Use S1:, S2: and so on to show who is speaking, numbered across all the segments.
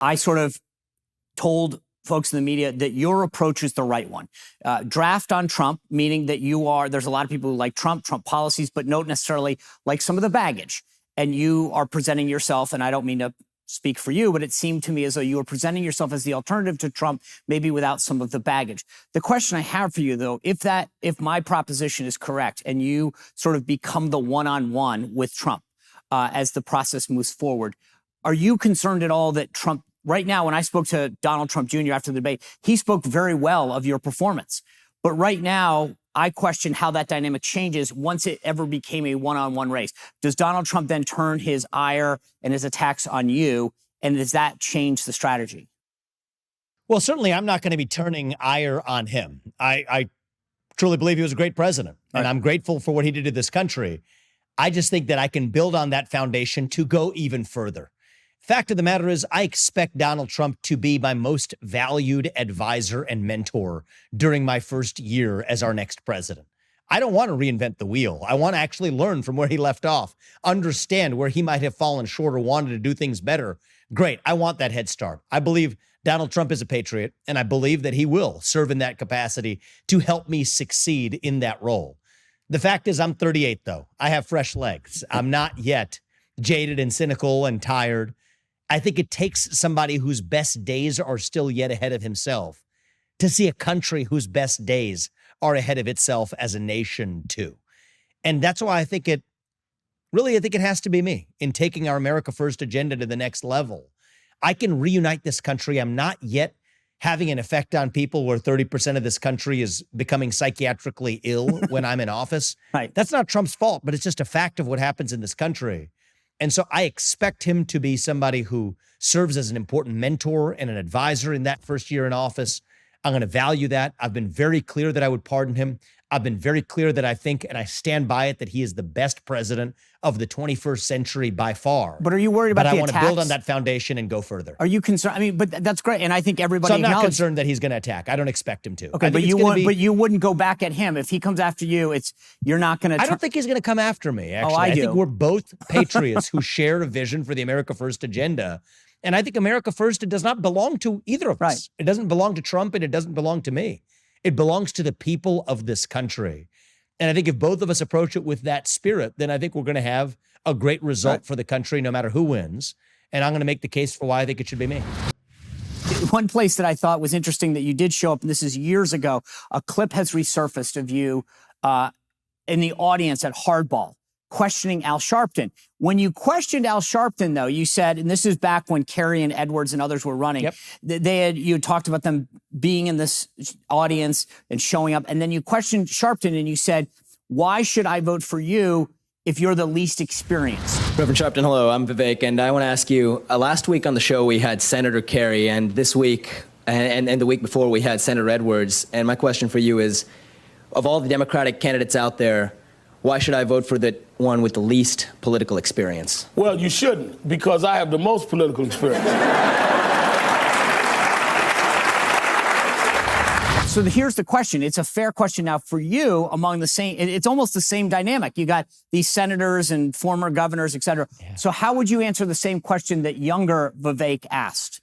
S1: I sort of told folks in the media that your approach is the right one. Draft on Trump, meaning that there's a lot of people who like Trump policies, but don't necessarily like some of the baggage. And you are presenting yourself, and I don't mean to speak for you, but it seemed to me as though you were presenting yourself as the alternative to Trump, maybe without some of the baggage. The question I have for you, though, if my proposition is correct and you sort of become the one-on-one with Trump as the process moves forward, are you concerned at all that Trump, right now, when I spoke to Donald Trump Jr. after the debate, he spoke very well of your performance. But right now, I question how that dynamic changes once it ever became a one-on-one race. Does Donald Trump then turn his ire and his attacks on you, and does that change the strategy?
S2: Well, certainly I'm not going to be turning ire on him. I truly believe he was a great president, and I'm grateful for what he did to this country. I just think that I can build on that foundation to go even further. Fact of the matter is, I expect Donald Trump to be my most valued advisor and mentor during my first year as our next president. I don't want to reinvent the wheel. I want to actually learn from where he left off, understand where he might have fallen short or wanted to do things better. Great. I want that head start. I believe Donald Trump is a patriot, and I believe that he will serve in that capacity to help me succeed in that role. The fact is, I'm 38, though. I have fresh legs. I'm not yet jaded and cynical and tired. I think it takes somebody whose best days are still yet ahead of himself to see a country whose best days are ahead of itself as a nation too. And that's why I think it has to be me in taking our America First agenda to the next level. I can reunite this country. I'm not yet having an effect on people where 30% of this country is becoming psychiatrically ill when I'm in office.
S1: Right.
S2: That's not Trump's fault, but it's just a fact of what happens in this country. And so I expect him to be somebody who serves as an important mentor and an advisor in that first year in office. I'm going to value that. I've been very clear that I would pardon him. I've been very clear that I think, and I stand by it, that he is the best president of the 21st century by far.
S1: But are you worried about the attacks?
S2: But I want to build on that foundation and go further.
S1: Are you concerned? I mean, but that's great. And I think everybody
S2: So I'm not concerned that he's going to attack. I don't expect him to.
S1: Okay, but you wouldn't go back at him. If he comes after you, you're not going to...
S2: I don't think he's going to come after me, actually.
S1: I do.
S2: think we're both patriots who share a vision for the America First agenda. And I think America First, it does not belong to either of us.
S1: Right.
S2: It doesn't belong to Trump, and it doesn't belong to me. It belongs to the people of this country. And I think if both of us approach it with that spirit, then I think we're going to have a great result for the country, no matter who wins. And I'm going to make the case for why I think it should be me.
S1: One place that I thought was interesting that you did show up, and this is years ago, a clip has resurfaced of you in the audience at Hardball questioning Al Sharpton. When you questioned Al Sharpton, though, you said, and this is back when Kerry and Edwards and others were running, you had talked about them being in this audience and showing up, and then you questioned Sharpton and you said, why should I vote for you if you're the least experienced?
S3: Reverend Sharpton, hello, I'm Vivek, and I want to ask you, last week on the show we had Senator Kerry, and this week and the week before we had Senator Edwards, and my question for you is, of all the Democratic candidates out there, why should I vote for the one with the least political experience?
S4: Well, you shouldn't, because I have the most political experience.
S1: So here's the question. It's a fair question now for you among the same, it's almost the same dynamic. You got these senators and former governors, et cetera. Yeah. So how would you answer the same question that younger Vivek asked?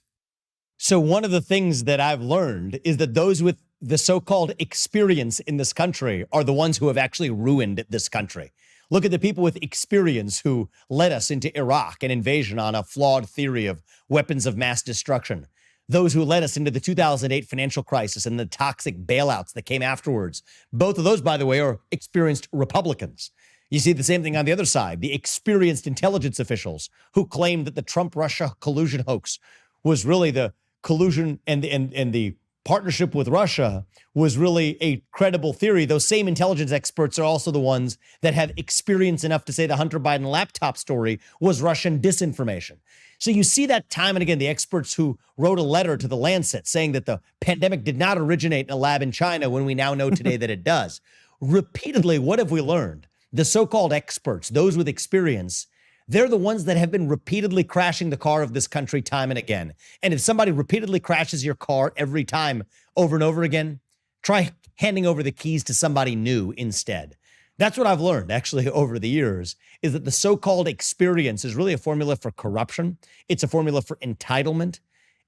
S2: So one of the things that I've learned is that those with the so-called experience in this country are the ones who have actually ruined this country. Look at the people with experience who led us into Iraq, an invasion on a flawed theory of weapons of mass destruction. Those who led us into the 2008 financial crisis and the toxic bailouts that came afterwards. Both of those, by the way, are experienced Republicans. You see the same thing on the other side, the experienced intelligence officials who claimed that the Trump-Russia collusion hoax was really the collusion and the partnership with Russia was really a credible theory. Those same intelligence experts are also the ones that have experience enough to say the Hunter Biden laptop story was Russian disinformation. So you see that time and again, the experts who wrote a letter to the Lancet saying that the pandemic did not originate in a lab in China when we now know today that it does. Repeatedly, what have we learned? The so-called experts, those with experience, they're the ones that have been repeatedly crashing the car of this country time and again. And if somebody repeatedly crashes your car every time over and over again, try handing over the keys to somebody new instead. That's what I've learned, actually, over the years, is that the so-called experience is really a formula for corruption. It's a formula for entitlement.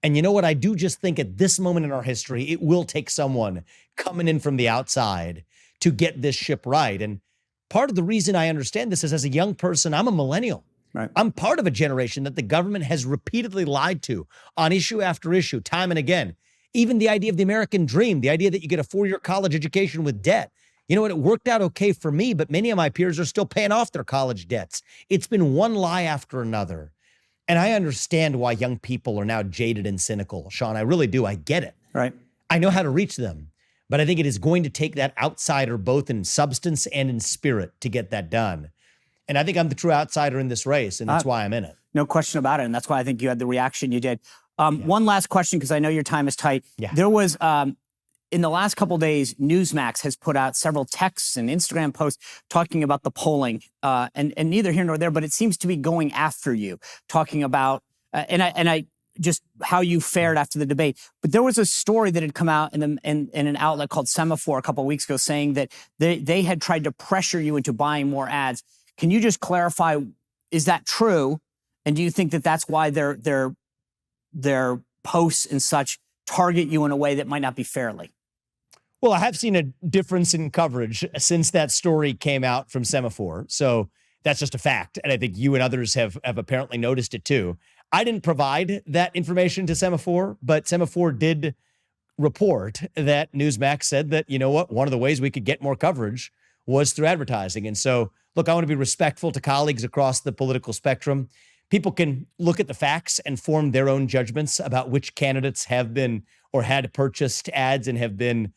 S2: And you know what? I do just think at this moment in our history, it will take someone coming in from the outside to get this ship right. And part of the reason I understand this is, as a young person, I'm a millennial.
S1: Right.
S2: I'm part of a generation that the government has repeatedly lied to on issue after issue, time and again. Even the idea of the American dream, the idea that you get a 4-year college education with debt. You know what? It worked out okay for me, but many of my peers are still paying off their college debts. It's been one lie after another. And I understand why young people are now jaded and cynical, Sean. I really do. I get it.
S1: Right.
S2: I know how to reach them. But I think it is going to take that outsider, both in substance and in spirit, to get that done. And I think I'm the true outsider in this race, and that's why I'm in it.
S1: No question about it. And that's why I think you had the reaction you did. One last question, because I know your time is tight.
S2: Yeah.
S1: There was, in the last couple of days, Newsmax has put out several texts and Instagram posts talking about the polling, and neither here nor there, but it seems to be going after you, talking about, and I just how you fared after the debate. But there was a story that had come out in an outlet called Semaphore a couple of weeks ago saying that they had tried to pressure you into buying more ads. Can you just clarify, is that true? And do you think that that's why their posts and such target you in a way that might not be fairly?
S2: Well, I have seen a difference in coverage since that story came out from Semaphore. So that's just a fact. And I think you and others have apparently noticed it too. I didn't provide that information to Semaphore, but Semaphore did report that Newsmax said that, you know what, one of the ways we could get more coverage was through advertising. And so, look, I want to be respectful to colleagues across the political spectrum. People can look at the facts and form their own judgments about which candidates have been or had purchased ads and have been,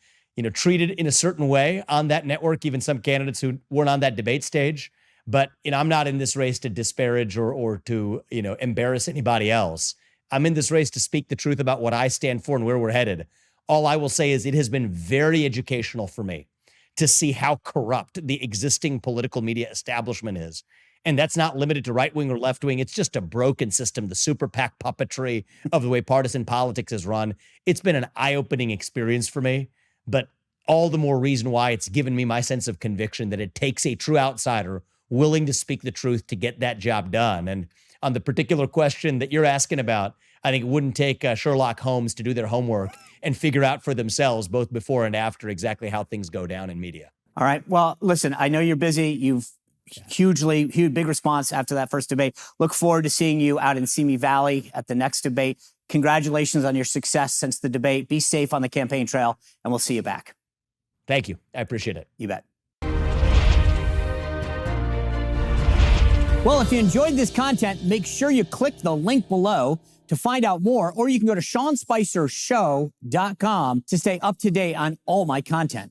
S2: treated in a certain way on that network, even some candidates who weren't on that debate stage. But, I'm not in this race to disparage or to, embarrass anybody else. I'm in this race to speak the truth about what I stand for and where we're headed. All I will say is it has been very educational for me to see how corrupt the existing political media establishment is. And that's not limited to right-wing or left-wing. It's just a broken system, the super PAC puppetry of the way partisan politics is run. It's been an eye-opening experience for me, but all the more reason why it's given me my sense of conviction that it takes a true outsider willing to speak the truth to get that job done. And on the particular question that you're asking about, I think it wouldn't take Sherlock Holmes to do their homework and figure out for themselves, both before and after, exactly how things go down in media.
S1: All right. Well, listen, I know you're busy. You've huge big response after that first debate. Look forward to seeing you out in Simi Valley at the next debate. Congratulations on your success since the debate. Be safe on the campaign trail, and we'll see you back.
S2: Thank you. I appreciate it.
S1: You bet. Well, if you enjoyed this content, make sure you click the link below to find out more, or you can go to SeanSpicerShow.com to stay up to date on all my content.